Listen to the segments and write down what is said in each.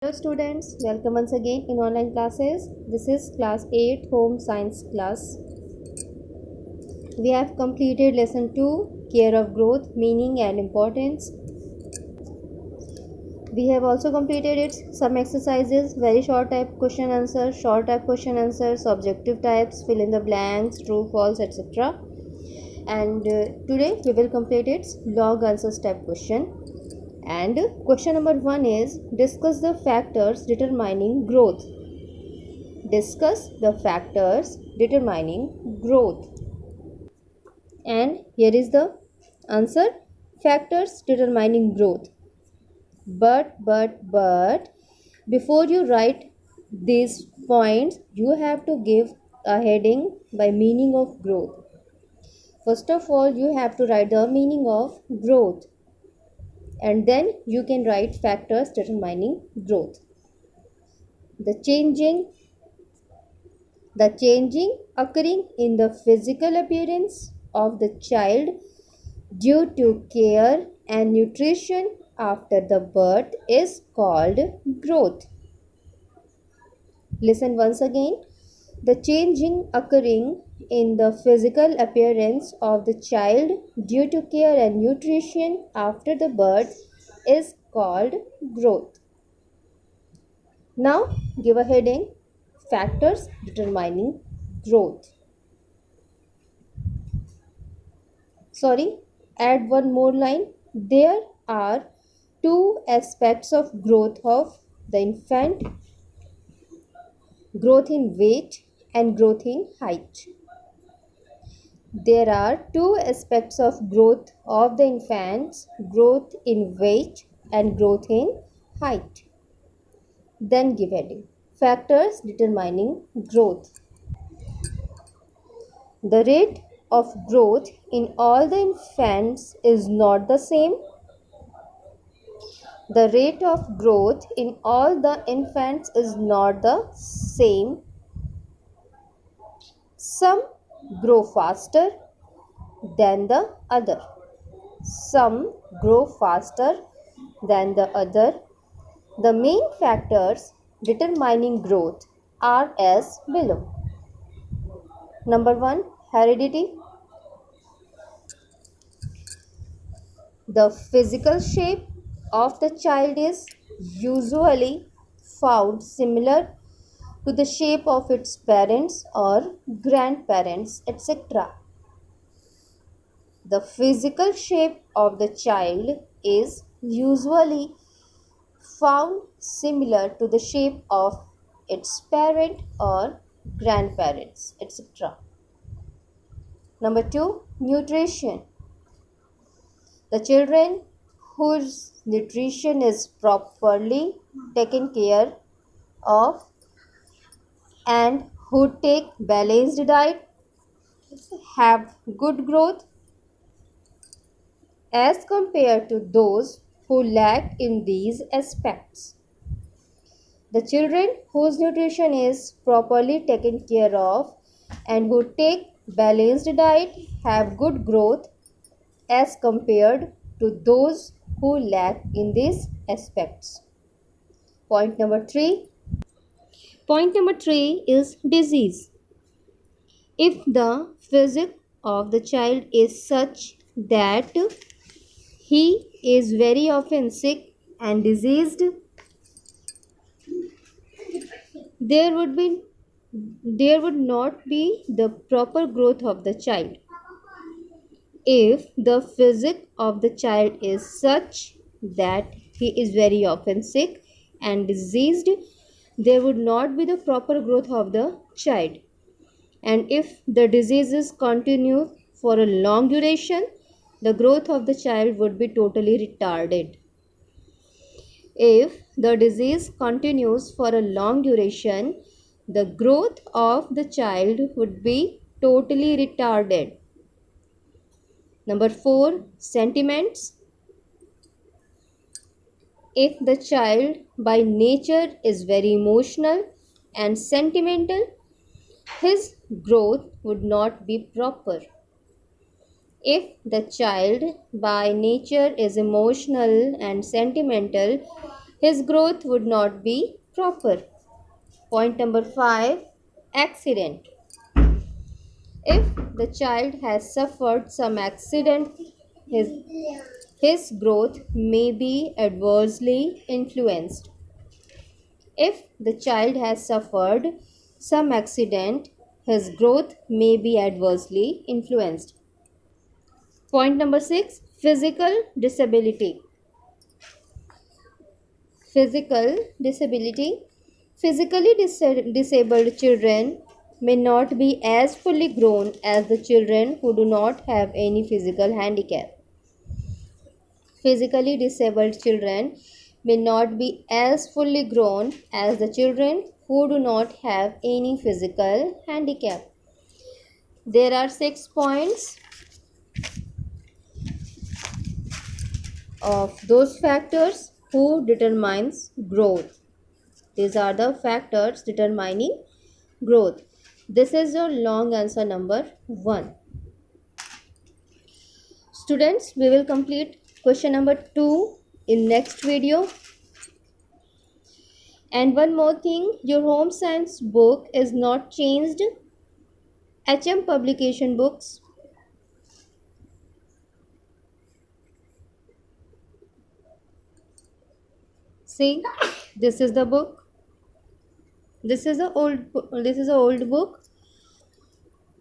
Hello students, welcome once again in online classes. This is class 8 home science class. We have completed lesson 2 care of growth, meaning and importance. We have also completed some exercises, very short type question answer, short type question answers, objective types, fill in the blanks, true, false, etc. And today we will complete its log answers type question. And question number 1 is discuss the factors determining growth. Discuss the factors determining growth. And here is the answer: factors determining growth. But before you write these points, you have to give a heading by meaning of growth. First of all, you have to write the meaning of growth, and then you can write factors determining growth. The changing occurring in the physical appearance of the child due to care and nutrition after the birth is called growth. Listen once again. The changing occurring in the physical appearance of the child due to care and nutrition after the birth is called growth. Now give a heading: factors determining growth. Add one more line. There are two aspects of growth of the infant: growth in weight and growth in height. There are two aspects of growth of the infants: growth in weight and growth in height. Then give heading: factors determining growth. The rate of growth in all the infants is not the same. The rate of growth in all the infants is not the same. Some grow faster than the other. Some grow faster than the other. The main factors determining growth are as below. Number 1, heredity. The physical shape of the child is usually found similar to the shape of its parents or grandparents, etc. The physical shape of the child is usually found similar to the shape of its parent or grandparents, etc. Number 2, nutrition. The children whose nutrition is properly taken care of and who take balanced diet have good growth as compared to those who lack in these aspects. The children whose nutrition is properly taken care of and who take balanced diet have good growth as compared to those who lack in these aspects. Point number 3. Point number 3 is disease. If the physique of the child is such that he is very often sick and diseased, there would not be the proper growth of the child. If the physique of the child is such that he is very often sick and diseased, there would not be the proper growth of the child. And if the diseases continue for a long duration, the growth of the child would be totally retarded. If the disease continues for a long duration, the growth of the child would be totally retarded. Number 4, sentiments. If the child by nature is very emotional and sentimental, his growth would not be proper. If the child by nature is emotional and sentimental, his growth would not be proper. Point number 5, accident. If the child has suffered some accident, his growth may be adversely influenced. If the child has suffered some accident, his growth may be adversely influenced. Point number 6, physical disability. Physical disability. Physically disabled children may not be as fully grown as the children who do not have any physical handicap. Physically disabled children may not be as fully grown as the children who do not have any physical handicap. There are 6 points of those factors who determines growth. These are the factors determining growth. This is your long answer number 1. Students, we will complete question number 2 in next video. And one more thing, your home science book is not changed. HM publication books. See, this is the book. This is a old book,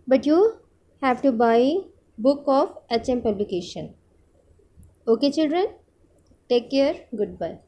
but you have to buy book of HM publication. Okay children, take care, goodbye.